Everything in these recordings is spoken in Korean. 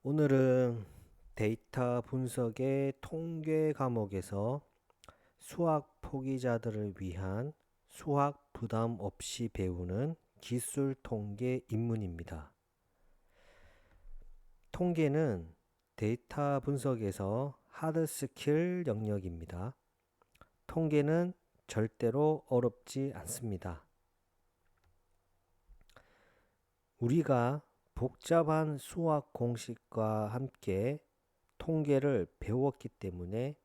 오늘은 데이터 분석의 통계 과목에서 수학 포기자들을 위한 수학 부담 없이 배우는 기술 통계 입문입니다. 통계는 데이터 분석에서 하드 스킬 영역입니다. 통계는 절대로 어렵지 않습니다. 우리가 복잡한 수학 공식과 함께 통계를 배웠기 때문에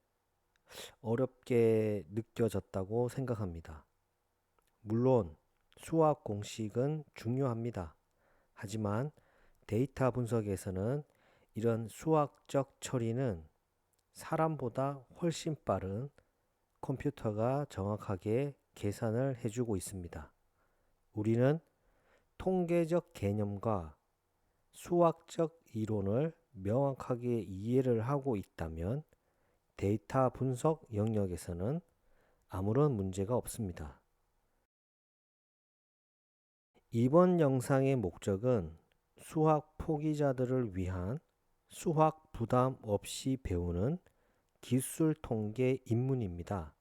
어렵게 느껴졌다고 생각합니다. 물론 수학 공식은 중요합니다. 하지만 데이터 분석에서는 이런 수학적 처리는 사람보다 훨씬 빠른 컴퓨터가 정확하게 계산을 해주고 있습니다. 우리는 통계적 개념과 수학적 이론을 명확하게 이해를 하고 있다면 데이터 분석 영역에서는 아무런 문제가 없습니다. 이번 영상의 목적은 수학 포기자들을 위한 수학 부담 없이 배우는 기술 통계 입문입니다.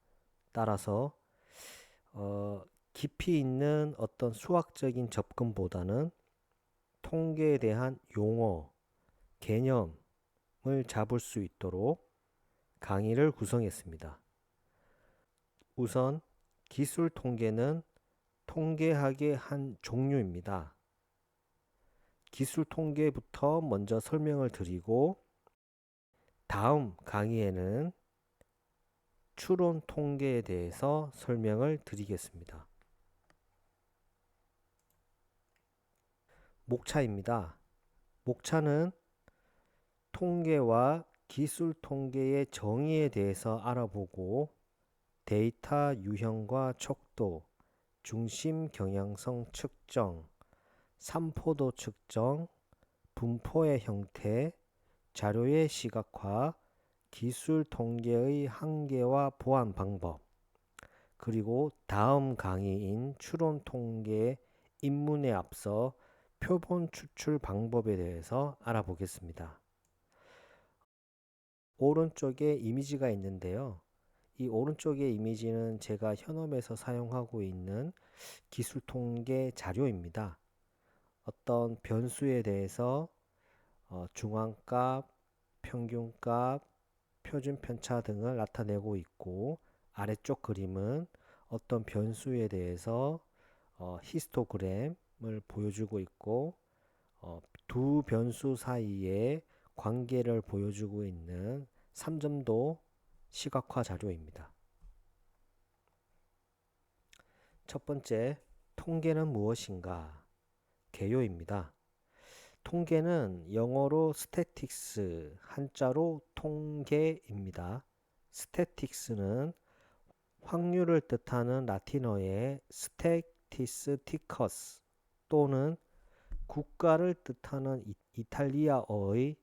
따라서 깊이 있는 어떤 수학적인 접근보다는 통계에 대한 용어, 개념을 잡을 수 있도록 강의를 구성했습니다. 우선 기술 통계는 통계학의 한 종류입니다. 기술 통계부터 먼저 설명을 드리고 다음 강의에는 추론 통계에 대해서 설명을 드리겠습니다. 목차입니다. 목차는 통계와 기술 통계의 정의에 대해서 알아보고 데이터 유형과 척도, 중심 경향성 측정, 산포도 측정, 분포의 형태, 자료의 시각화, 기술 통계의 한계와 보완 방법, 그리고 다음 강의인 추론 통계 입문에 앞서 표본 추출 방법에 대해서 알아보겠습니다. 오른쪽에 이미지가 있는데요. 이 오른쪽의 이미지는 제가 현업에서 사용하고 있는 기술 통계 자료입니다. 어떤 변수에 대해서 중앙값, 평균값, 표준 편차 등을 나타내고 있고, 아래쪽 그림은 어떤 변수에 대해서 히스토그램을 보여주고 있고, 두 변수 사이의 관계를 보여주고 있는 3점도 시각화 자료입니다. 첫 번째, 통계는 무엇인가? 개요입니다. 통계는 영어로 statistics, 한자로 통계입니다. statistic는 확률을 뜻하는 라틴어의 statisticus 또는 국가를 뜻하는 이탈리아어의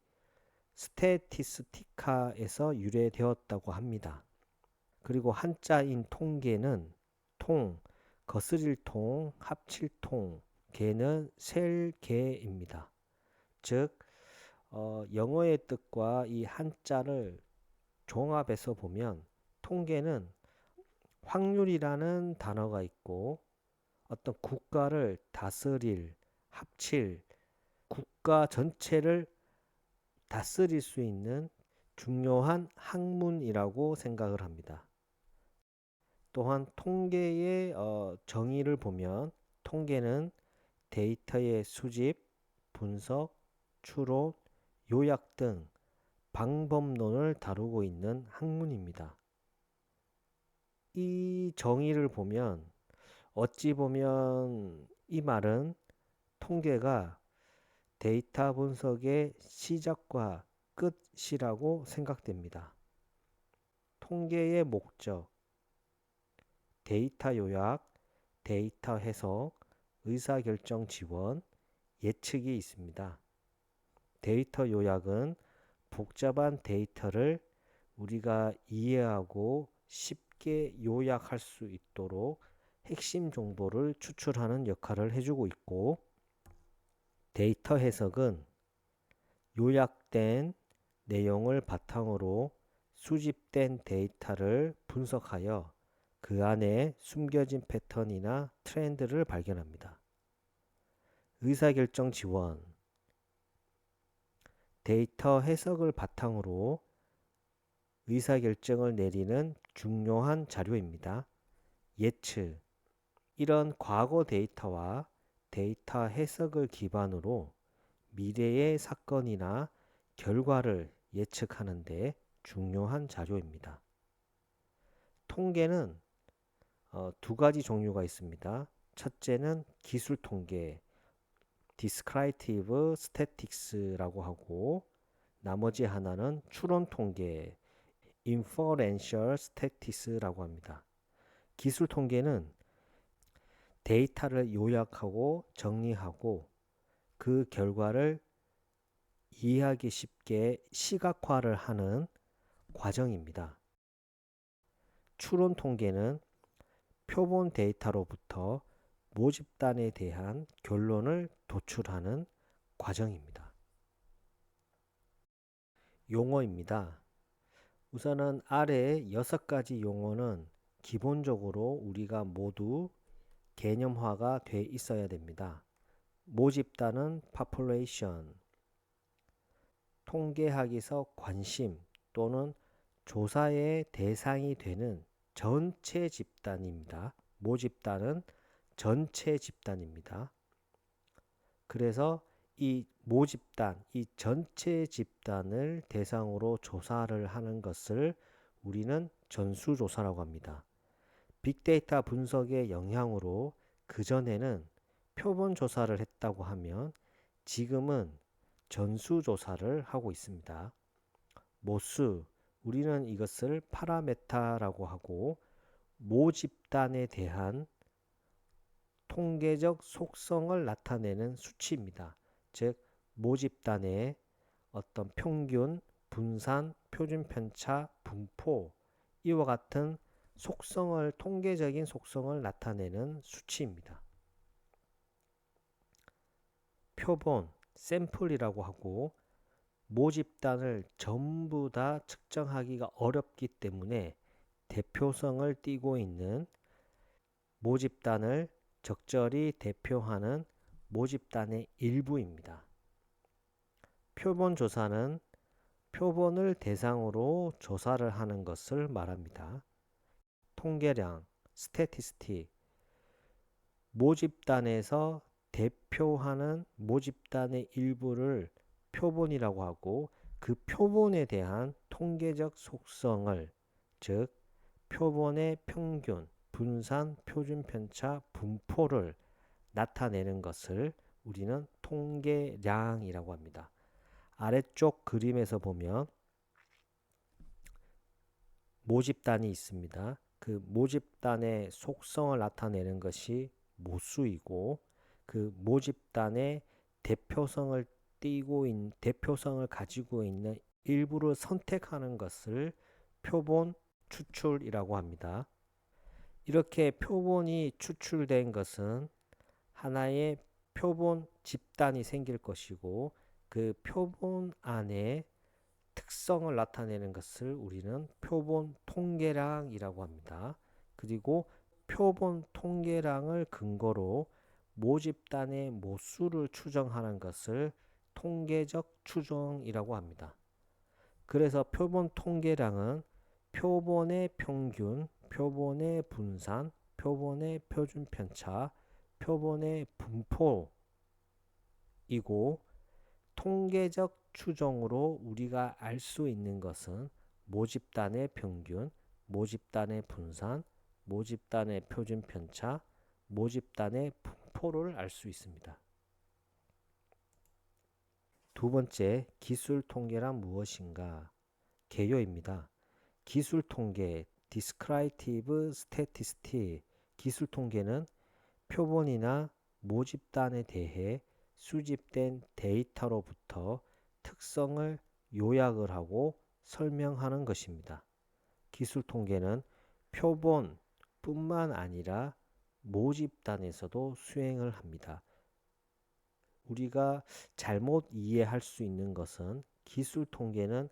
statistica에서 유래되었다고 합니다. 그리고 한자인 통계는 통, 거스릴 통, 합칠 통, 개는 셀 개입니다. 즉 영어의 뜻과 이 한자를 종합해서 보면 통계는 확률이라는 단어가 있고 어떤 국가를 다스릴, 합칠, 국가 전체를 다스릴 수 있는 중요한 학문이라고 생각을 합니다. 또한 통계의 정의를 보면 통계는 데이터의 수집, 분석, 추론, 요약 등 방법론을 다루고 있는 학문입니다. 이 정의를 보면 어찌 보면 이 말은 통계가 데이터 분석의 시작과 끝이라고 생각됩니다. 통계의 목적, 데이터 요약, 데이터 해석, 의사결정 지원, 예측이 있습니다. 데이터 요약은 복잡한 데이터를 우리가 이해하고 쉽게 요약할 수 있도록 핵심 정보를 추출하는 역할을 해주고 있고, 데이터 해석은 요약된 내용을 바탕으로 수집된 데이터를 분석하여 그 안에 숨겨진 패턴이나 트렌드를 발견합니다. 의사결정 지원, 데이터 해석을 바탕으로 의사결정을 내리는 중요한 자료입니다. 예측, 이런 과거 데이터와 데이터 해석을 기반으로 미래의 사건이나 결과를 예측하는 데 중요한 자료입니다. 통계는 두 가지 종류가 있습니다. 첫째는 기술 통계, Descriptive Statistics라고 하고, 나머지 하나는 추론 통계, Inferential Statistics라고 합니다. 기술 통계는 데이터를 요약하고 정리하고 그 결과를 이해하기 쉽게 시각화를 하는 과정입니다. 추론 통계는 표본 데이터로부터 모집단에 대한 결론을 도출하는 과정입니다. 용어입니다. 우선은 아래 6가지 용어는 기본적으로 우리가 모두 개념화가 돼 있어야 됩니다. 모집단은 population, 통계학에서 관심 또는 조사의 대상이 되는 전체 집단입니다. 모집단은 전체 집단입니다. 그래서 이 모집단, 이 전체 집단을 대상으로 조사를 하는 것을 우리는 전수조사라고 합니다. 빅데이터 분석의 영향으로 그전에는 표본 조사를 했다고 하면 지금은 전수조사를 하고 있습니다. 모수, 우리는 이것을 파라메타라고 하고 모집단에 대한 통계적 속성을 나타내는 수치입니다. 즉 모집단의 어떤 평균, 분산, 표준 편차, 분포 이와 같은 속성을 통계적인 속성을 나타내는 수치입니다. 표본, 샘플이라고 하고 모집단을 전부 다 측정하기가 어렵기 때문에 대표성을 띠고 있는 모집단을 적절히 대표하는 모집단의 일부입니다. 표본 조사는 표본을 대상으로 조사를 하는 것을 말합니다. 통계량, 스태티스틱, 모집단에서 대표하는 모집단의 일부를 표본이라고 하고 그 표본에 대한 통계적 속성을, 즉 표본의 평균, 분산, 표준 편차, 분포를 나타내는 것을 우리는 통계량이라고 합니다. 아래쪽 그림에서 보면 모집단이 있습니다. 그 모집단의 속성을 나타내는 것이 모수이고 그 모집단의 대표성을 대표성을 가지고 있는 일부를 선택하는 것을 표본 추출이라고 합니다. 이렇게 표본이 추출된 것은 하나의 표본 집단이 생길 것이고 그 표본 안에 특성을 나타내는 것을 우리는 표본 통계량이라고 합니다. 그리고 표본 통계량을 근거로 모집단의 모수를 추정하는 것을 통계적 추정이라고 합니다. 그래서 표본 통계량은 표본의 평균, 표본의 분산, 표본의 표준 편차, 표본의 분포이고 통계적 추정으로 우리가 알 수 있는 것은 모집단의 평균, 모집단의 분산, 모집단의 표준 편차, 모집단의 분포를 알 수 있습니다. 두 번째, 기술 통계란 무엇인가? 개요입니다. 기술 통계, Descriptive Statistics, 기술 통계는 표본이나 모집단에 대해 수집된 데이터로부터 특성을 요약을 하고 설명하는 것입니다. 기술 통계는 표본뿐만 아니라 모집단에서도 수행을 합니다. 우리가 잘못 이해할 수 있는 것은 기술 통계는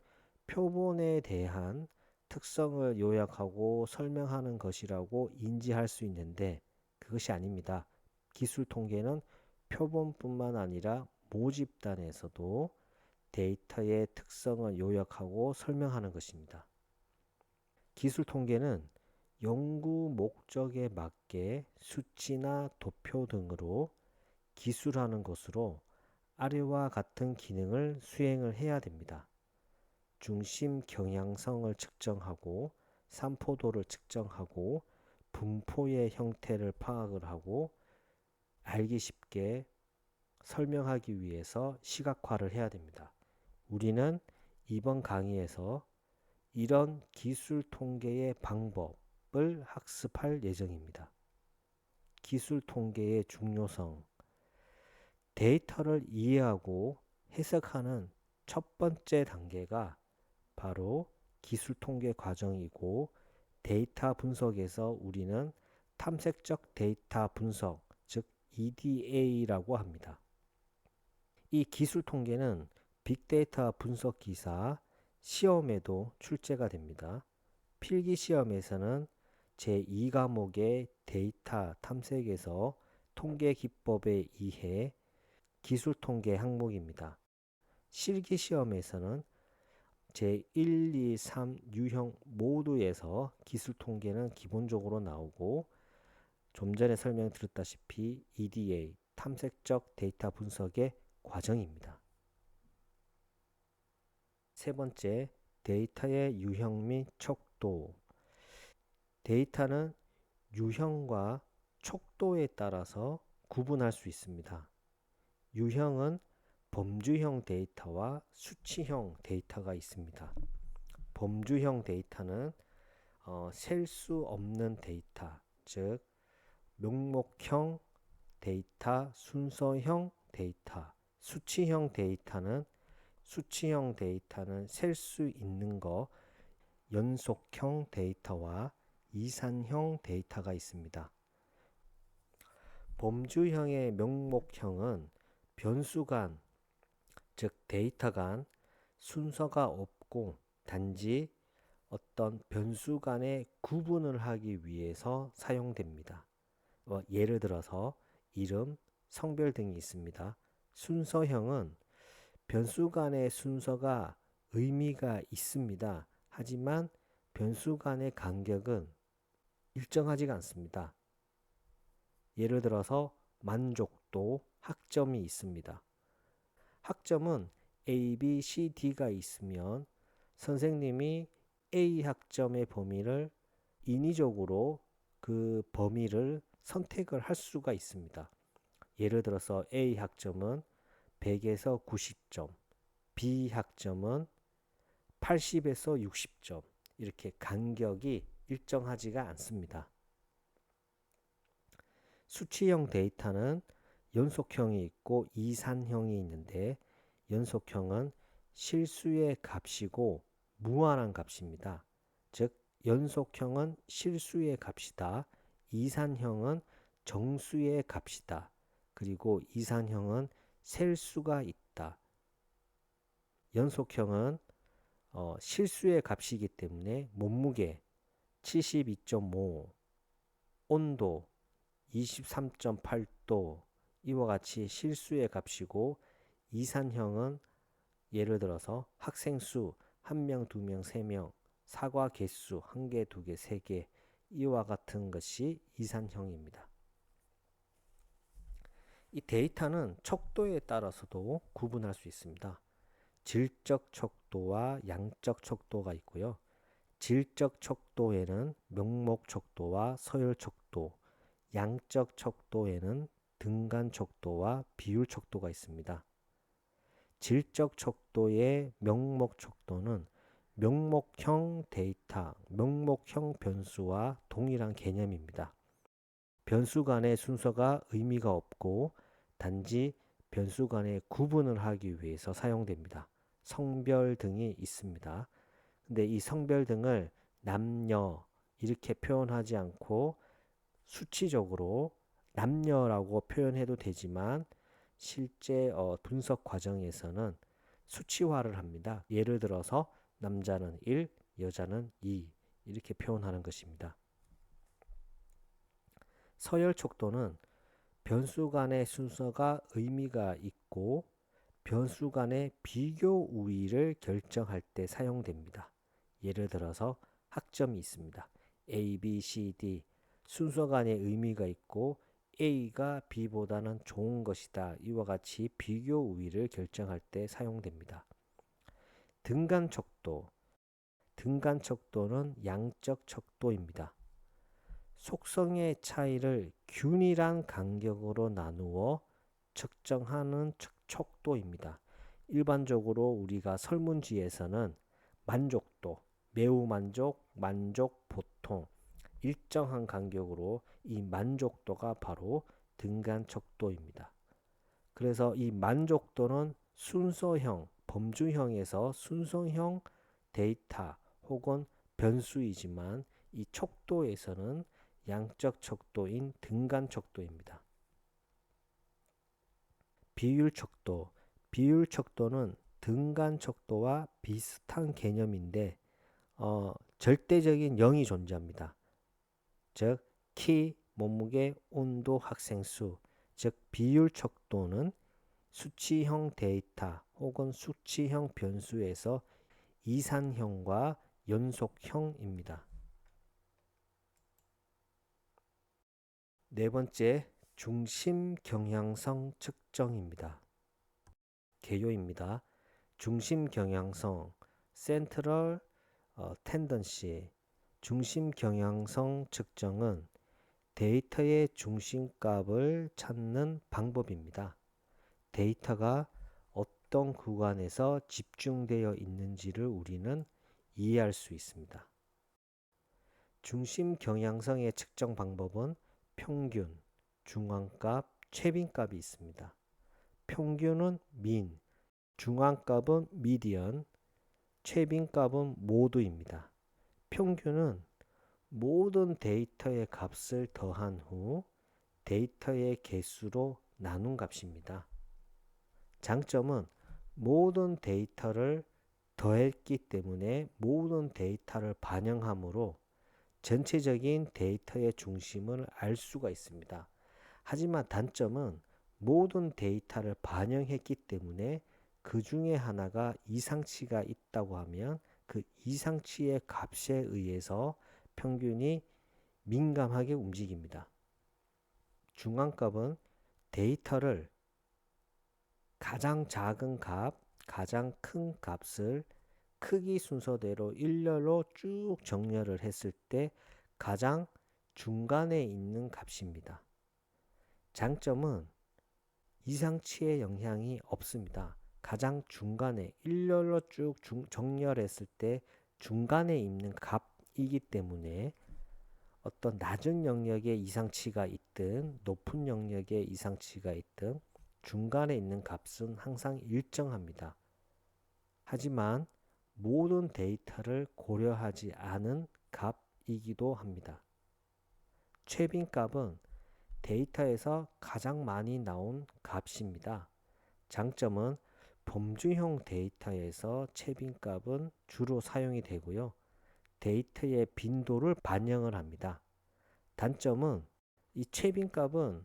표본에 대한 특성을 요약하고 설명하는 것이라고 인지할 수 있는데 그것이 아닙니다. 기술 통계는 표본뿐만 아니라 모집단에서도 데이터의 특성을 요약하고 설명하는 것입니다. 기술 통계는 연구 목적에 맞게 수치나 도표 등으로 기술하는 것으로 아래와 같은 기능을 수행을 해야 됩니다. 중심 경향성을 측정하고 산포도를 측정하고 분포의 형태를 파악을 하고 알기 쉽게 설명하기 위해서 시각화를 해야 됩니다. 우리는 이번 강의에서 이런 기술 통계의 방법을 학습할 예정입니다. 기술 통계의 중요성, 데이터를 이해하고 해석하는 첫 번째 단계가 바로 기술 통계 과정이고 데이터 분석에서 우리는 탐색적 데이터 분석, 즉 EDA라고 합니다. 이 기술 통계는 빅데이터 분석 기사 시험에도 출제가 됩니다. 필기 시험에서는 제2과목의 데이터 탐색에서 통계 기법의 이해, 기술 통계 항목입니다. 실기 시험에서는 제1, 2, 3 유형 모두에서 기술 통계는 기본적으로 나오고 좀 전에 설명드렸다시피 EDA, 탐색적 데이터 분석의 과정입니다. 세 번째, 데이터의 유형 및 척도. 데이터는 유형과 척도에 따라서 구분할 수 있습니다. 유형은 범주형 데이터와 수치형 데이터가 있습니다. 범주형 데이터는 셀 수 없는 데이터, 즉 명목형 데이터, 순서형 데이터, 수치형 데이터는 셀 수 있는 거, 연속형 데이터와 이산형 데이터가 있습니다. 범주형의 명목형은 변수 간, 즉 데이터 간 순서가 없고 단지 어떤 변수 간의 구분을 하기 위해서 사용됩니다. 예를 들어서 이름, 성별 등이 있습니다. 순서형은 변수 간의 순서가 의미가 있습니다. 하지만 변수 간의 간격은 일정하지가 않습니다. 예를 들어서 만족도, 학점이 있습니다. 학점은 A, B, C, D가 있으면 선생님이 A 학점의 범위를 인위적으로 그 범위를 선택을 할 수가 있습니다. 예를 들어서 A 학점은 100에서 90점, B 학점은 80에서 60점, 이렇게 간격이 일정하지가 않습니다. 수치형 데이터는 연속형이 있고 이산형이 있는데 연속형은 실수의 값이고 무한한 값입니다. 즉 연속형은 실수의 값이다. 이산형은 정수의 값이다. 그리고 이산형은 셀 수가 있다. 연속형은 실수의 값이기 때문에 몸무게 72.5, 온도 23.8도 이와 같이 실수의 값이고 이산형은 예를 들어서 학생 수 1명, 2명, 3명, 사과 개수 1개, 2개, 3개 이와 같은 것이 이산형입니다. 이 데이터는 척도에 따라서도 구분할 수 있습니다. 질적 척도와 양적 척도가 있고요. 질적 척도에는 명목 척도와 서열 척도, 양적 척도에는 등간 척도와 비율 척도가 있습니다. 질적 척도의 명목 척도는 명목형 데이터, 명목형 변수와 동일한 개념입니다. 변수 간의 순서가 의미가 없고 단지 변수 간의 구분을 하기 위해서 사용됩니다. 성별 등이 있습니다. 근데 이 성별 등을 남녀 이렇게 표현하지 않고 수치적으로 남녀라고 표현해도 되지만 실제 분석 과정에서는 수치화를 합니다. 예를 들어서 남자는 1, 여자는 2 이렇게 표현하는 것입니다. 서열 척도는 변수 간의 순서가 의미가 있고 변수 간의 비교 우위를 결정할 때 사용됩니다. 예를 들어서 학점이 있습니다. A, B, C, D 순서 간의 의미가 있고 A가 B보다는 좋은 것이다. 이와 같이 비교 우위를 결정할 때 사용됩니다. 등간 척도. 등간 척도는 양적 척도입니다. 속성의 차이를 균일한 간격으로 나누어 측정하는 척도입니다. 일반적으로 우리가 설문지에서는 만족도, 매우 만족, 만족, 보통 일정한 간격으로 이 만족도가 바로 등간 척도입니다. 그래서 이 만족도는 순서형, 범주형에서 순서형 데이터 혹은 변수이지만 이 척도에서는 양적 척도인 등간 척도입니다. 비율 척도. 비율 척도는 등간 척도와 비슷한 개념인데 절대적인 0이 존재합니다. 즉 키, 몸무게, 온도, 학생 수. 즉 비율 척도는 수치형 데이터 혹은 수치형 변수에서 이산형과 연속형입니다. 네 번째, 중심 경향성 측정입니다. 개요입니다. 중심 경향성, Central Tendency, 중심 경향성 측정은 데이터의 중심값을 찾는 방법입니다. 데이터가 어떤 구간에서 집중되어 있는지를 우리는 이해할 수 있습니다. 중심 경향성의 측정 방법은 평균, 중앙값, 최빈값이 있습니다. 평균은 mean, 중앙값은 median, 최빈값은 mode입니다. 평균은 모든 데이터의 값을 더한 후 데이터의 개수로 나눈 값입니다. 장점은 모든 데이터를 더했기 때문에 모든 데이터를 반영하므로 전체적인 데이터의 중심을 알 수가 있습니다. 하지만 단점은 모든 데이터를 반영했기 때문에 그 중에 하나가 이상치가 있다고 하면 그 이상치의 값에 의해서 평균이 민감하게 움직입니다. 중앙값은 데이터를 가장 작은 값, 가장 큰 값을 크기 순서대로 일렬로 쭉 정렬을 했을 때 가장 중간에 있는 값입니다. 장점은 이상치의 영향이 없습니다. 가장 중간에 일렬로 쭉 정렬했을 때 중간에 있는 값이기 때문에 어떤 낮은 영역에 이상치가 있든 높은 영역에 이상치가 있든 중간에 있는 값은 항상 일정합니다. 하지만 모든 데이터를 고려하지 않은 값이기도 합니다. 최빈값은 데이터에서 가장 많이 나온 값입니다. 장점은 범주형 데이터에서 최빈값은 주로 사용이 되고요. 데이터의 빈도를 반영을 합니다. 단점은 이 최빈값은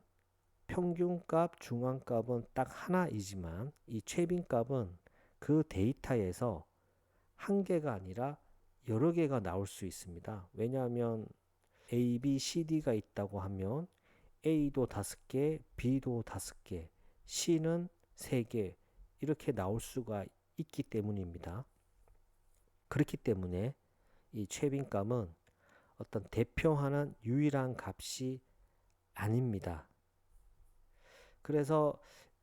평균값, 중앙값은 딱 하나이지만 이 최빈값은 그 데이터에서 한 개가 아니라 여러 개가 나올 수 있습니다. 왜냐하면 A, B, C, D가 있다고 하면 A도 5개, B도 5개, C는 3개 이렇게 나올 수가 있기 때문입니다. 그렇기 때문에 이 최빈값은 어떤 대표하는 유일한 값이 아닙니다. 그래서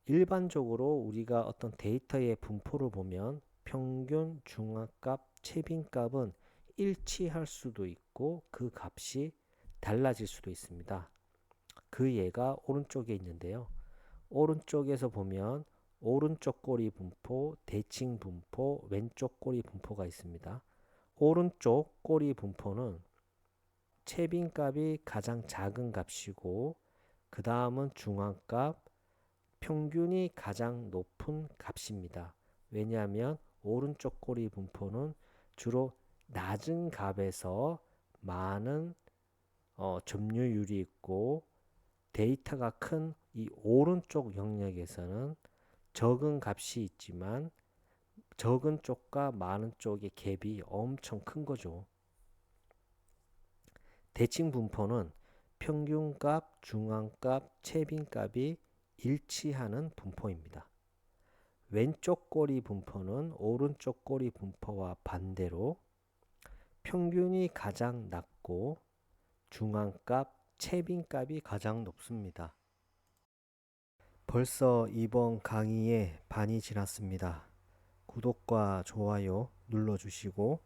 일반적으로 우리가 어떤 데이터의 분포를 보면 평균, 중앙값, 최빈값은 일치할 수도 있고 그 값이 달라질 수도 있습니다. 그 예가 오른쪽에 있는데요. 오른쪽에서 보면 오른쪽 꼬리 분포, 대칭 분포, 왼쪽 꼬리 분포가 있습니다. 오른쪽 꼬리 분포는 최빈값이 가장 작은 값이고 그 다음은 중앙값, 평균이 가장 높은 값입니다. 왜냐하면 오른쪽 꼬리 분포는 주로 낮은 값에서 많은 점유율이 있고, 데이터가 큰 이 오른쪽 영역에서는 적은 값이 있지만 적은 쪽과 많은 쪽의 갭이 엄청 큰 거죠. 대칭 분포는 평균값, 중앙값, 최빈값이 일치하는 분포입니다. 왼쪽 꼬리 분포는 오른쪽 꼬리 분포와 반대로 평균이 가장 낮고 중앙값, 최빈값이 가장 높습니다. 벌써 이번 강의의 반이 지났습니다. 구독과 좋아요 눌러주시고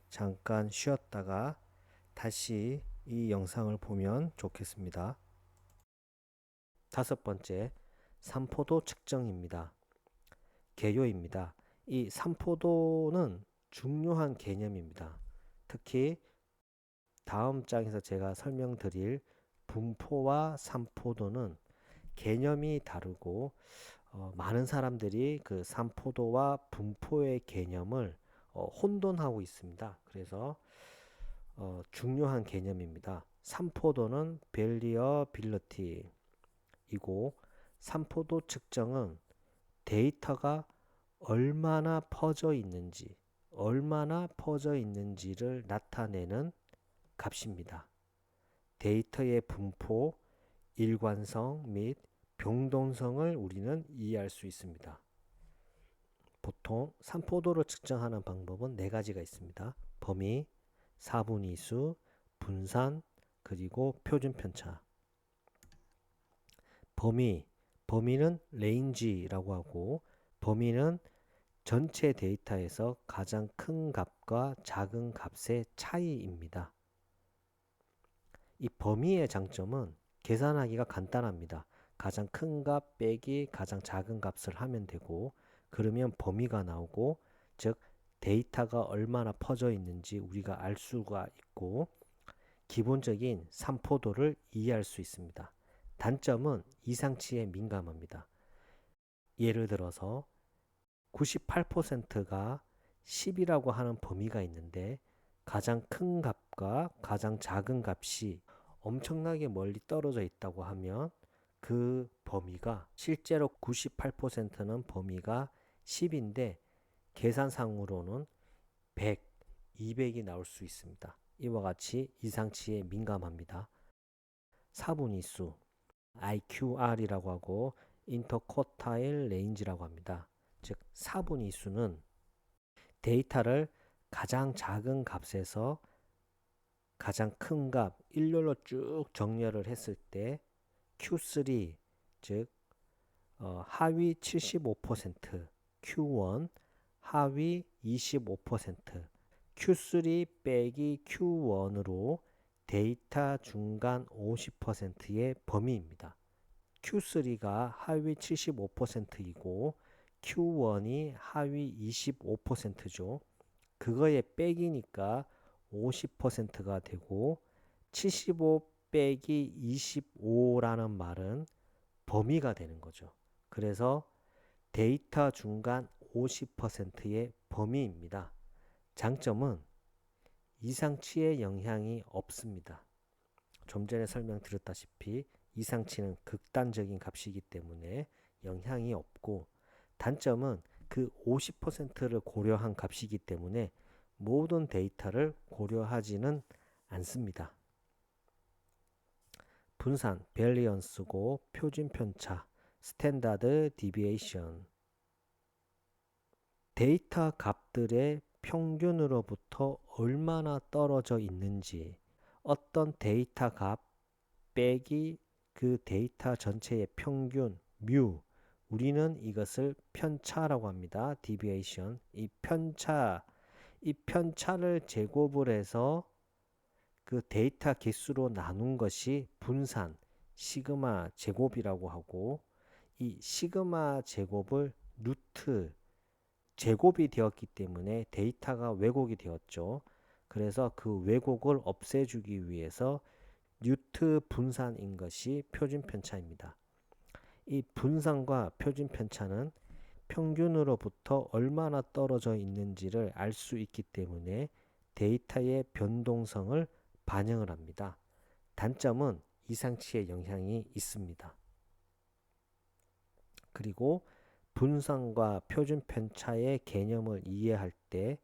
잠깐 쉬었다가 다시 이 영상을 보면 좋겠습니다. 다섯 번째, 산포도 측정입니다. 개요입니다. 이 산포도는 중요한 개념입니다. 특히 다음 장에서 제가 설명드릴 분포와 산포도는 개념이 다르고 많은 사람들이 그 산포도와 분포의 개념을 혼돈하고 있습니다. 그래서 중요한 개념입니다. 산포도는 베리어빌리티이고 산포도 측정은 데이터가 얼마나 퍼져 있는지를 나타내는 값입니다. 데이터의 분포, 일관성 및 병동성을 우리는 이해할 수 있습니다. 보통 산포도를 측정하는 방법은 네 가지가 있습니다. 범위, 사분위수, 분산, 그리고 표준 편차. 범위는 레인지라고 하고, 범위는 전체 데이터에서 가장 큰 값과 작은 값의 차이입니다. 이 범위의 장점은 계산하기가 간단합니다. 가장 큰 값 빼기 가장 작은 값을 하면 되고, 그러면 범위가 나오고, 즉 데이터가 얼마나 퍼져 있는지 우리가 알 수가 있고 기본적인 산포도를 이해할 수 있습니다. 단점은 이상치에 민감합니다. 예를 들어서 98%가 10이라고 하는 범위가 있는데 가장 큰 값과 가장 작은 값이 엄청나게 멀리 떨어져 있다고 하면 그 범위가 실제로 98%는 범위가 10인데 계산상으로는 100, 200이 나올 수 있습니다. 이와 같이 이상치에 민감합니다. 사분위수, IQR이라고 하고 인터쿼타일 레인지라고 합니다. 즉 사분위수는 데이터를 가장 작은 값에서 가장 큰 값, 일렬로 쭉 정렬을 했을 때 Q3, 즉 하위 75%, Q1, 하위 25%, Q3 빼기 Q1으로 데이터 중간 50%의 범위입니다. Q3가 하위 75%이고 Q1이 하위 25%죠. 그거의 빼기니까 50%가 되고 75 빼기 25라는 말은 범위가 되는 거죠. 그래서 데이터 중간 50%의 범위입니다. 장점은 이상치의 영향이 없습니다. 좀 전에 설명드렸다시피 이상치는 극단적인 값이기 때문에 영향이 없고, 단점은 그 50%를 고려한 값이기 때문에 모든 데이터를 고려하지는 않습니다. 분산, 베리언스고 표준 편차, 스탠다드 디비에이션. 데이터 값들의 평균으로부터 얼마나 떨어져 있는지, 어떤 데이터 값 빼기 그 데이터 전체의 평균 뮤, 우리는 이것을 편차라고 합니다. 디비에이션. 이 편차를 제곱을 해서 그 데이터 개수로 나눈 것이 분산, 시그마 제곱이라고 하고, 이 시그마 제곱을 루트 제곱이 되었기 때문에 데이터가 왜곡이 되었죠. 그래서 그 왜곡을 없애주기 위해서 뉴트 분산인 것이 표준 편차입니다. 이 분산과 표준 편차는 평균으로부터 얼마나 떨어져 있는지를 알 수 있기 때문에 데이터의 변동성을 반영을 합니다. 단점은 이상치의 영향이 있습니다. 그리고 분산과 표준 편차의 개념을 이해할 때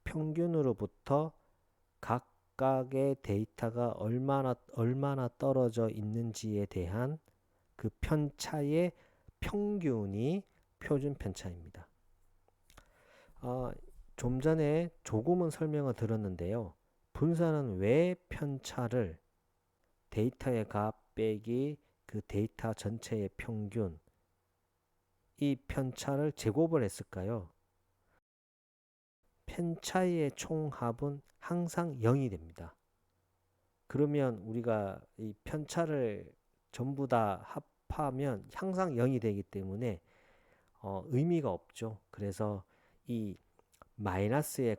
평균으로부터 각각의 데이터가 얼마나 떨어져 있는지에 대한 그 편차의 평균이 표준 편차입니다. 좀 전에 조금은 설명을 드렸는데요. 분산은 왜 편차를 데이터의 값 빼기 그 데이터 전체의 평균 이 편차를 제곱을 했을까요? 편차의 총합은 항상 0이 됩니다. 그러면 우리가 이 편차를 전부 다 합하면 항상 0이 되기 때문에 의미가 없죠. 그래서 이 마이너스의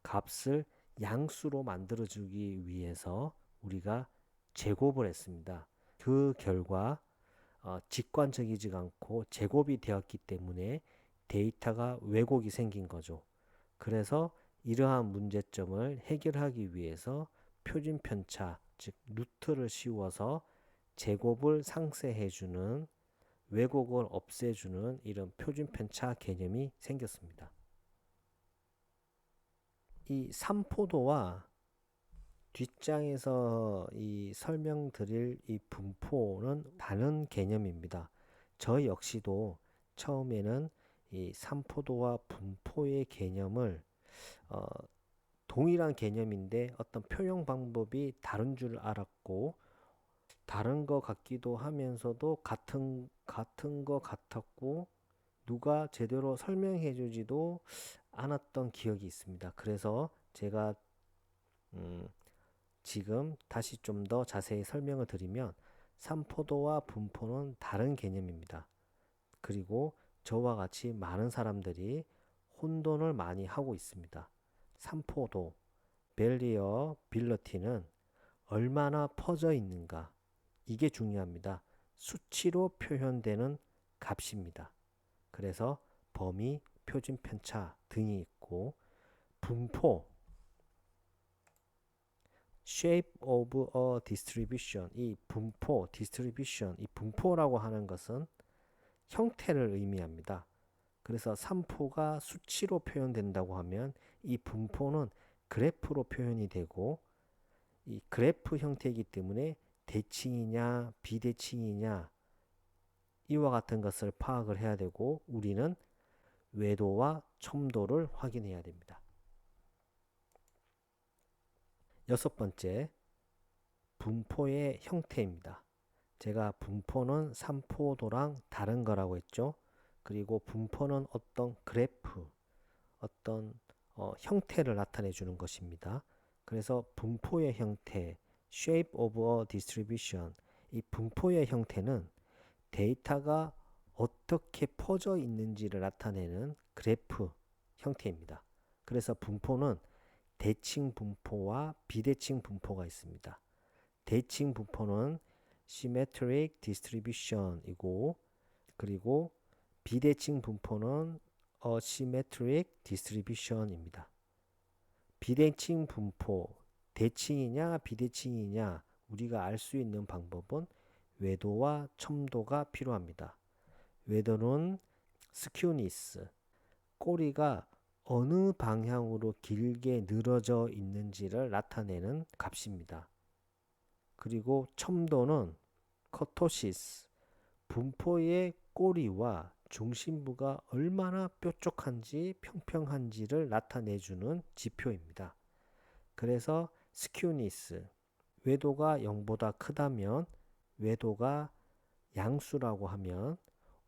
값을 양수로 만들어주기 위해서 우리가 제곱을 했습니다. 그 결과 직관적이지 않고 제곱이 되었기 때문에 데이터가 왜곡이 생긴 거죠. 그래서 이러한 문제점을 해결하기 위해서 표준 편차, 즉 루트를 씌워서 제곱을 상쇄해주는 왜곡을 없애주는 이런 표준 편차 개념이 생겼습니다. 이 삼포도와 뒷장에서 이 설명드릴 이 분포는 다른 개념입니다. 저 역시도 처음에는 이 삼포도와 분포의 개념을 동일한 개념인데 어떤 표현 방법이 다른 줄 알았고 다른 것 같기도 하면서도 같은 것 같았고 누가 제대로 설명해 주지도 않았던 기억이 있습니다. 그래서 제가 지금 다시 좀 더 자세히 설명을 드리면 삼포도와 분포는 다른 개념입니다. 그리고 저와 같이 많은 사람들이 혼돈을 많이 하고 있습니다. 삼포도, 벨리어 빌러티는 얼마나 퍼져 있는가 이게 중요합니다. 수치로 표현되는 값입니다. 그래서 범위, 표준 편차 등이 있고 분포, shape of a distribution 이 분포, distribution 이 분포라고 하는 것은 형태를 의미합니다. 그래서 삼포가 수치로 표현된다고 하면 이 분포는 그래프로 표현이 되고 이 그래프 형태이기 때문에 대칭이냐 비대칭이냐 이와 같은 것을 파악을 해야 되고 우리는 외도와 첨도를 확인해야 됩니다. 여섯 번째, 분포의 형태입니다. 제가 분포는 삼포도랑 다른 거라고 했죠. 그리고 분포는 어떤 그래프, 어떤 형태를 나타내 주는 것입니다. 그래서 분포의 형태, shape of a distribution, 이 분포의 형태는 데이터가 어떻게 퍼져 있는지를 나타내는 그래프 형태입니다. 그래서 분포는 대칭 분포와 비대칭 분포가 있습니다. 대칭 분포는 symmetric distribution이고 그리고 비대칭 분포는 asymmetric distribution입니다. 비대칭 분포, 대칭이냐 비대칭이냐 우리가 알 수 있는 방법은 외도와 첨도가 필요합니다. 외도는 스큐니스, 꼬리가 어느 방향으로 길게 늘어져 있는지를 나타내는 값입니다. 그리고 첨도는 커토시스, 분포의 꼬리와 중심부가 얼마나 뾰족한지 평평한지를 나타내주는 지표입니다. 그래서 스큐니스, 외도가 0보다 크다면 외도가 양수라고 하면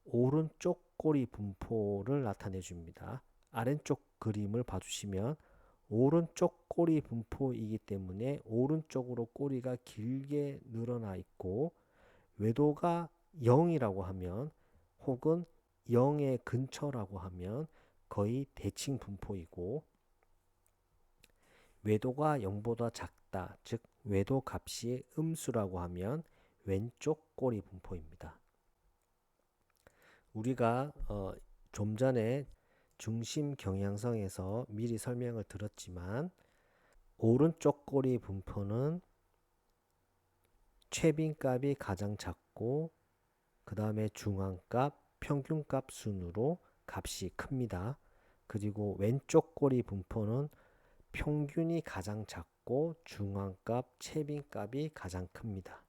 오른쪽 꼬리 분포를 나타내 줍니다. 아래쪽 그림을 봐주시면 오른쪽 꼬리 분포이기 때문에 오른쪽으로 꼬리가 길게 늘어나 있고 외도가 0이라고 하면 혹은 0의 근처라고 하면 거의 대칭 분포이고 외도가 0보다 작다, 즉 외도 값이 음수라고 하면 왼쪽 꼬리 분포입니다. 우리가 좀 전에 중심 경향성에서 미리 설명을 들었지만 오른쪽 꼬리 분포는 최빈값이 가장 작고 그 다음에 중앙값, 평균값 순으로 값이 큽니다. 그리고 왼쪽 꼬리 분포는 평균이 가장 작고 중앙값, 최빈값이 가장 큽니다.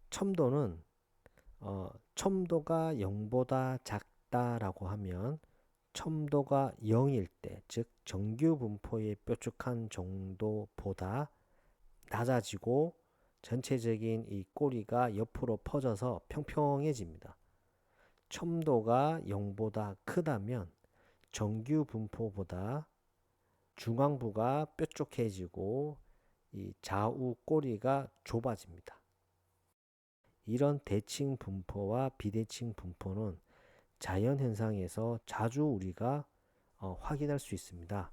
첨도는 첨도가 0보다 작다라고 하면 첨도가 0일 때, 즉 정규 분포의 뾰족한 정도보다 낮아지고 전체적인 이 꼬리가 옆으로 퍼져서 평평해집니다. 첨도가 0보다 크다면 정규 분포보다 중앙부가 뾰족해지고 이 좌우 꼬리가 좁아집니다. 이런 대칭 분포와 비대칭 분포는 자연현상에서 자주 우리가 확인할 수 있습니다.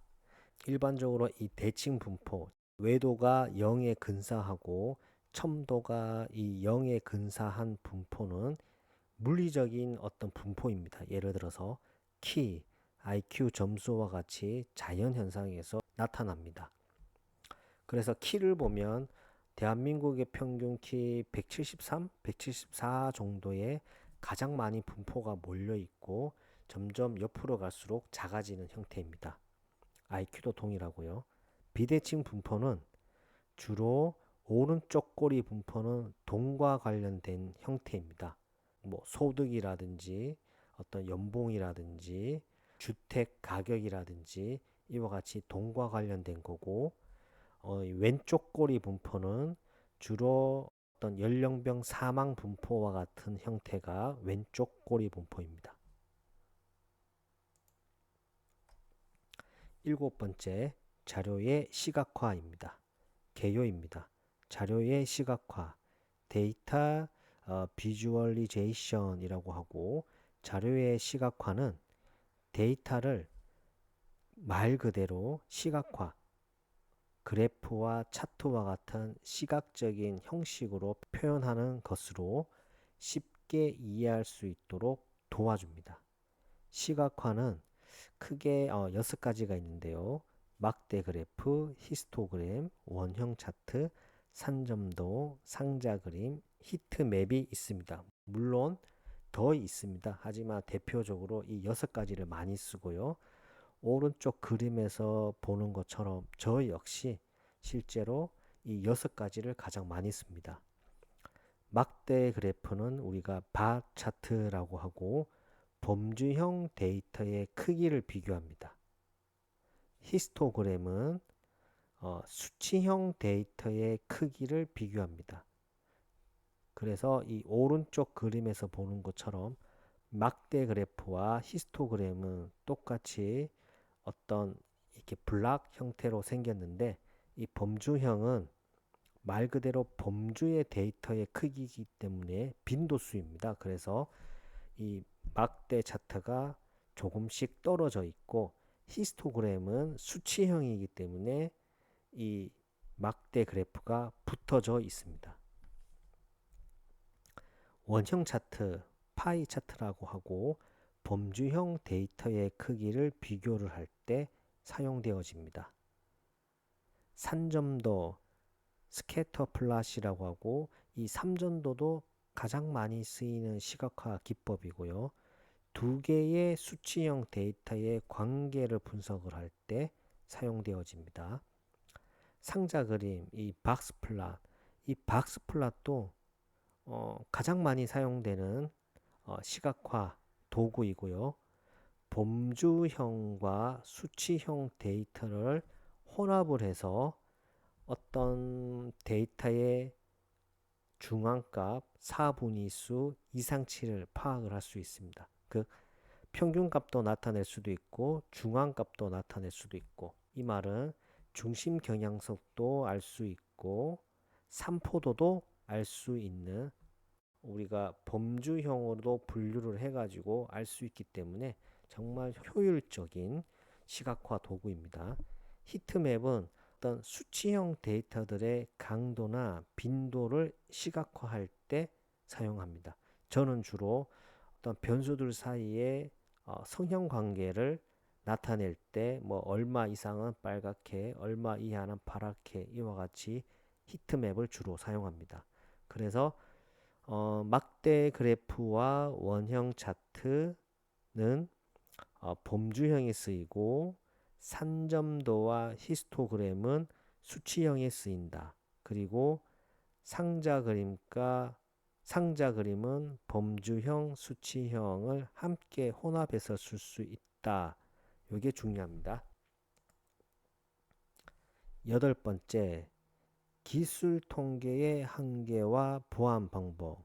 일반적으로 이 대칭 분포, 외도가 0에 근사하고 첨도가 이 0에 근사한 분포는 물리적인 어떤 분포입니다. 예를 들어서 키, IQ 점수와 같이 자연현상에서 나타납니다. 그래서 키를 보면 대한민국의 평균 키 173, 174 정도에 가장 많이 분포가 몰려 있고 점점 옆으로 갈수록 작아지는 형태입니다. IQ도 동일하고요. 비대칭 분포는 주로 오른쪽 꼬리 분포는 돈과 관련된 형태입니다. 뭐 소득이라든지 어떤 연봉이라든지 주택 가격이라든지 이와 같이 돈과 관련된 거고 왼쪽 꼬리 분포는 주로 어떤 연령별 사망 분포와 같은 형태가 왼쪽 꼬리 분포입니다. 일곱 번째, 자료의 시각화입니다. 개요입니다. 자료의 시각화, 데이터 비주얼리제이션이라고 하고 자료의 시각화는 데이터를 말 그대로 시각화, 그래프와 차트와 같은 시각적인 형식으로 표현하는 것으로 쉽게 이해할 수 있도록 도와줍니다. 시각화는 크게 6가지가 있는데요. 막대 그래프, 히스토그램, 원형 차트, 산점도, 상자 그림, 히트맵이 있습니다. 물론 더 있습니다. 하지만 대표적으로 이 6가지를 많이 쓰고요. 오른쪽 그림에서 보는 것처럼 저 역시 실제로 이 6가지를 가장 많이 씁니다. 막대 그래프는 우리가 바 차트라고 하고 범주형 데이터의 크기를 비교합니다. 히스토그램은 수치형 데이터의 크기를 비교합니다. 그래서 이 오른쪽 그림에서 보는 것처럼 막대 그래프와 히스토그램은 똑같이 어떤 이렇게 블락 형태로 생겼는데 이 범주형은 말 그대로 범주의 데이터의 크기이기 때문에 빈도수입니다. 그래서 이 막대 차트가 조금씩 떨어져 있고 히스토그램은 수치형이기 때문에 이 막대 그래프가 붙어져 있습니다. 원형 차트, 파이 차트라고 하고 범주형 데이터의 크기를 비교를 할 때 사용되어집니다. 산점도, 스캐터 플롯이라고 하고 이 삼점도도 가장 많이 쓰이는 시각화 기법이고요. 두 개의 수치형 데이터의 관계를 분석을 할 때 사용되어집니다. 상자 그림, 이 박스 플롯, 이 박스 플롯도 가장 많이 사용되는 시각화 도구이고요. 범주형과 수치형 데이터를 혼합을 해서 어떤 데이터의 중앙값, 4분위수, 이상치를 파악을 할 수 있습니다. 그 평균값도 나타낼 수도 있고 중앙값도 나타낼 수도 있고 이 말은 중심 경향성도 알 수 있고 산포도도 알 수 있는 우리가 범주형으로도 분류를 해가지고 알 수 있기 때문에 정말 효율적인 시각화 도구입니다. 히트맵은 어떤 수치형 데이터들의 강도나 빈도를 시각화할 때 사용합니다. 저는 주로 어떤 변수들 사이에 성형 관계를 나타낼 때 뭐 얼마 이상은 빨갛게, 얼마 이하는 파랗게 이와 같이 히트맵을 주로 사용합니다. 그래서 막대 그래프와 원형 차트는 범주형에 쓰이고 산점도와 히스토그램은 수치형에 쓰인다. 그리고 상자 그림은 범주형, 수치형을 함께 혼합해서 쓸 수 있다. 이게 중요합니다. 여덟 번째, 기술 통계의 한계와 보완 방법.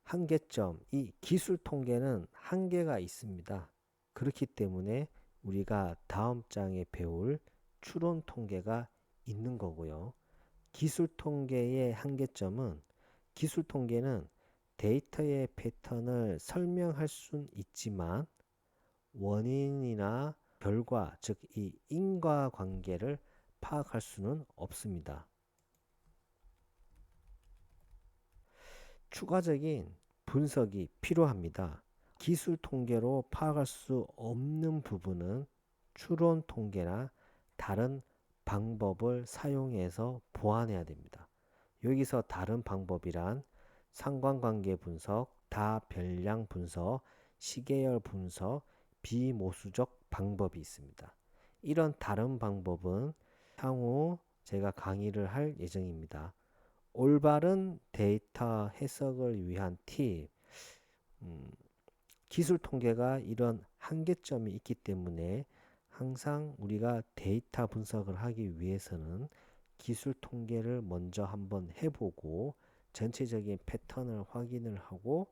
한계점, 이 기술 통계는 한계가 있습니다. 그렇기 때문에 우리가 다음 장에 배울 추론 통계가 있는 거고요. 기술 통계의 한계점은, 기술 통계는 데이터의 패턴을 설명할 수는 있지만 원인이나 결과, 즉 이 인과관계를 파악할 수는 없습니다. 추가적인 분석이 필요합니다. 기술 통계로 파악할 수 없는 부분은 추론 통계나 다른 방법을 사용해서 보완해야 됩니다. 여기서 다른 방법이란 상관관계 분석, 다별량 분석, 시계열 분석, 비모수적 방법이 있습니다. 이런 다른 방법은 향후 제가 강의를 할 예정입니다. 올바른 데이터 해석을 위한 팁, 기술 통계가 이런 한계점이 있기 때문에 항상 우리가 데이터 분석을 하기 위해서는 기술 통계를 먼저 한번 해보고 전체적인 패턴을 확인을 하고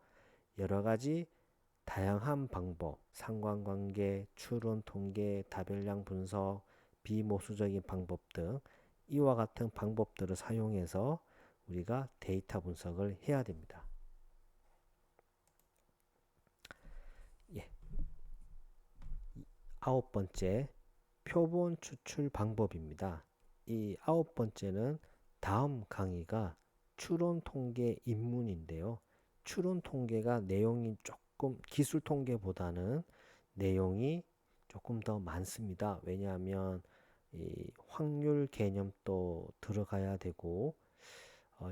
여러 가지 다양한 방법, 상관관계, 추론 통계, 다별량 분석, 비모수적인 방법 등 이와 같은 방법들을 사용해서 우리가 데이터 분석을 해야 됩니다. 예. 아홉 번째, 표본 추출 방법입니다. 이 아홉 번째는 다음 강의가 추론 통계 입문인데요. 추론 통계가 내용이 조금 기술 통계보다는 내용이 조금 더 많습니다. 왜냐하면 이 확률 개념도 들어가야 되고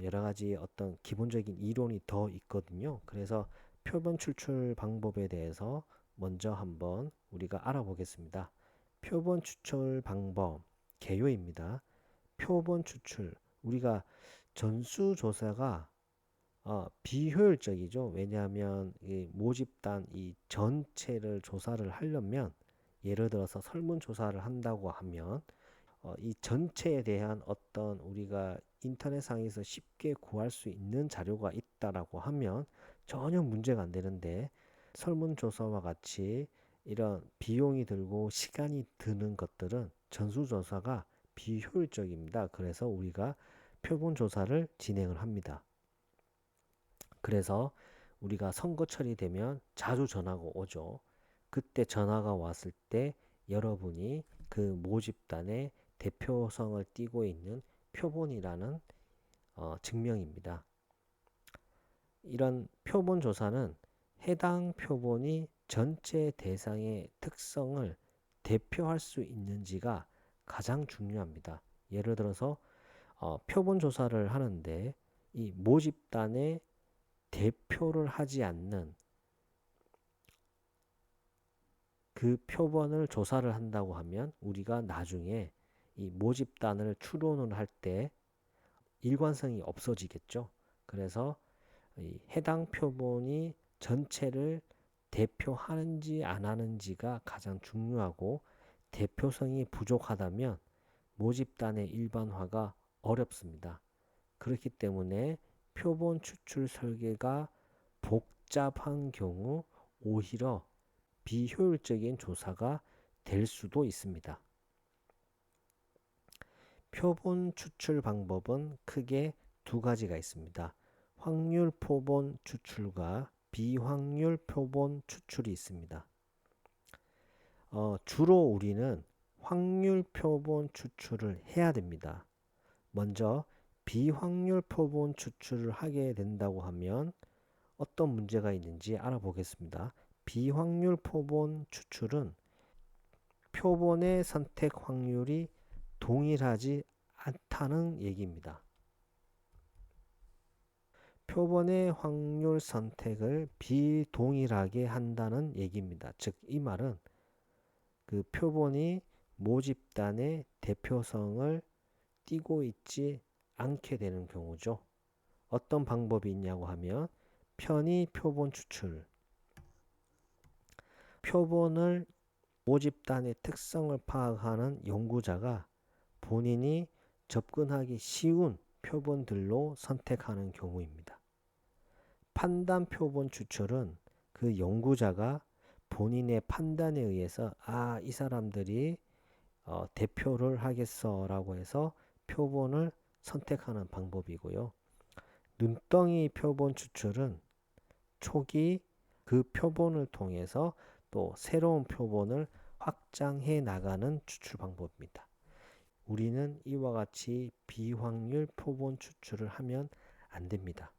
여러 가지 어떤 기본적인 이론이 더 있거든요. 그래서 표본 추출 방법에 대해서 먼저 한번 우리가 알아보겠습니다. 표본 추출 방법 개요입니다. 표본 추출, 우리가 전수조사가 비효율적이죠. 왜냐하면 이 모집단 이 전체를 조사를 하려면 예를 들어서 설문조사를 한다고 하면 이 전체에 대한 어떤 우리가 인터넷상에서 쉽게 구할 수 있는 자료가 있다라고 하면 전혀 문제가 안 되는데 설문조사와 같이 이런 비용이 들고 시간이 드는 것들은 전수조사가 비효율적입니다. 그래서 우리가 표본조사를 진행을 합니다. 그래서 우리가 선거철이 되면 자주 전화가 오죠. 그때 전화가 왔을 때 여러분이 그 모집단의 대표성을 띠고 있는 표본이라는 증명입니다. 이런 표본 조사는 해당 표본이 전체 대상의 특성을 대표할 수 있는지가 가장 중요합니다. 예를 들어서 표본 조사를 하는데 이 모집단의 대표를 하지 않는 그 표본을 조사를 한다고 하면 우리가 나중에 이 모집단을 추론을 할 때 일관성이 없어지겠죠. 그래서 이 해당 표본이 전체를 대표하는지 안 하는지가 가장 중요하고 대표성이 부족하다면 모집단의 일반화가 어렵습니다. 그렇기 때문에 표본 추출 설계가 복잡한 경우 오히려 비효율적인 조사가 될 수도 있습니다. 표본 추출 방법은 크게 두 가지가 있습니다. 확률 표본 추출과 비확률 표본 추출이 있습니다. 주로 우리는 확률 표본 추출을 해야 됩니다. 먼저 비확률 표본 추출을 하게 된다고 하면 어떤 문제가 있는지 알아보겠습니다. 비확률 표본 추출은 표본의 선택 확률이 동일하지 않다는 얘기입니다. 표본의 확률 선택을 비동일하게 한다는 얘기입니다. 즉, 이 말은 그 표본이 모집단의 대표성을 띠고 있지 않게 되는 경우죠. 어떤 방법이 있냐고 하면 편의 표본 추출. 표본을 모집단의 특성을 파악하는 연구자가 본인이 접근하기 쉬운 표본들로 선택하는 경우입니다. 판단 표본 추출은 그 연구자가 본인의 판단에 의해서 이 사람들이 대표를 하겠어 라고 해서 표본을 선택하는 방법이고요. 눈덩이 표본 추출은 초기 그 표본을 통해서 또 새로운 표본을 확장해 나가는 추출 방법입니다. 우리는 이와 같이 비확률 표본 추출을 하면 안 됩니다.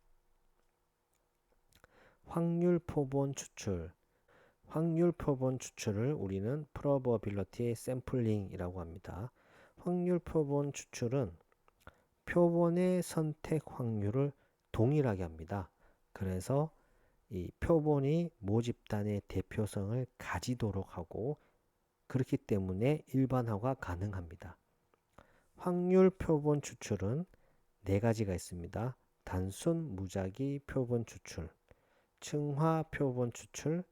확률 표본 추출. 확률 표본 추출을 우리는 probability sampling이라고 합니다. 확률 표본 추출은 표본의 선택 확률을 동일하게 합니다. 그래서 이 표본이 모집단의 대표성을 가지도록 하고 그렇기 때문에 일반화가 가능합니다. 확률 표본 추출은 네 가지가 있습니다. 단순 무작위 표본 추출, 층화 표본 추출,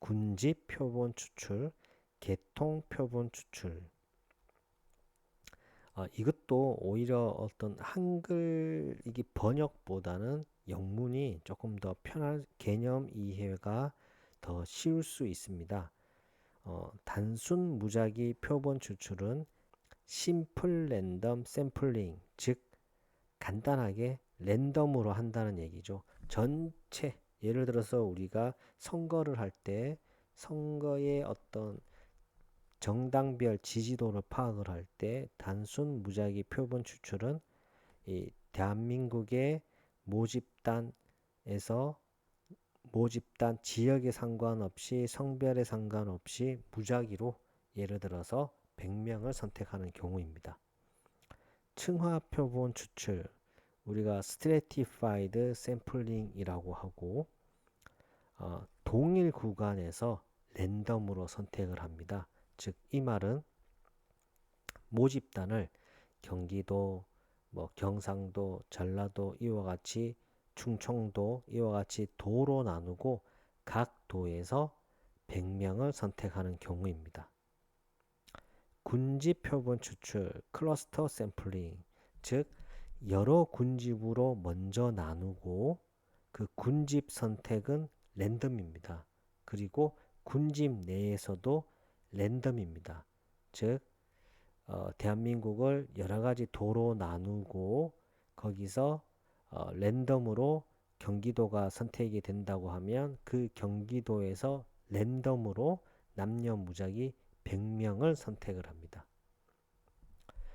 군집 표본 추출, 계통 표본 추출. 이것도 오히려 어떤 한글 이게 번역보다는 영문이 조금 더 편한 개념 이해가 더 쉬울 수 있습니다. 단순 무작위 표본 추출은 심플 랜덤 샘플링, 즉 간단하게 랜덤으로 한다는 얘기죠. 전체 예를 들어서 우리가 선거를 할 때 선거의 어떤 정당별 지지도를 파악을 할 때 단순 무작위 표본 추출은 이 대한민국의 모집단에서 모집단 지역에 상관없이 성별에 상관없이 무작위로 예를 들어서 100명을 선택하는 경우입니다. 층화 표본 추출 우리가 stratified sampling이라고 하고 동일 구간에서 랜덤으로 선택을 합니다. 즉 이 말은 모집단을 경기도, 경상도, 전라도 이와 같이 충청도 이와 같이 도로 나누고 각 도에서 100명을 선택하는 경우입니다. 군집 표본 추출, 클러스터 샘플링, 즉 여러 군집으로 먼저 나누고 그 군집 선택은 랜덤입니다. 그리고 군집 내에서도 랜덤입니다. 즉 대한민국을 여러 가지 도로 나누고 거기서 랜덤으로 경기도가 선택이 된다고 하면 그 경기도에서 랜덤으로 남녀 무작위 100명을 선택을 합니다.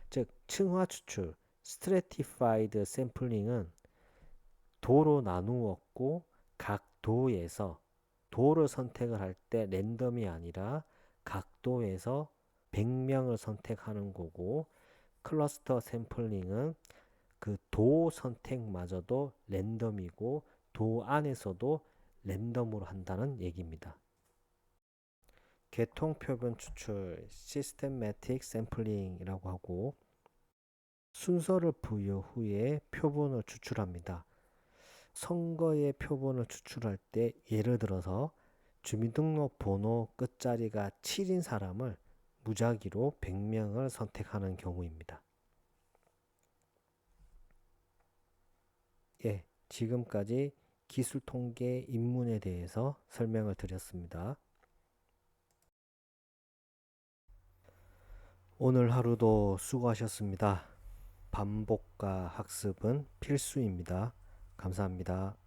즉 층화 추출, stratified sampling은 도로 나누었고 각 도에서 도를 선택을 할 때 랜덤이 아니라 각 도에서 100명을 선택하는 거고 클러스터 샘플링은 그 도 선택마저도 랜덤이고 도 안에서도 랜덤으로 한다는 얘기입니다. 계통 표본 추출, 시스템매틱 샘플링이라고 하고 순서를 부여 후에 표본을 추출합니다. 선거의 표본을 추출할 때 예를 들어서 주민등록번호 끝자리가 7인 사람을 무작위로 100명을 선택하는 경우입니다. 예, 지금까지 기술통계 입문에 대해서 설명을 드렸습니다. 오늘 하루도 수고하셨습니다. 반복과 학습은 필수입니다. 감사합니다.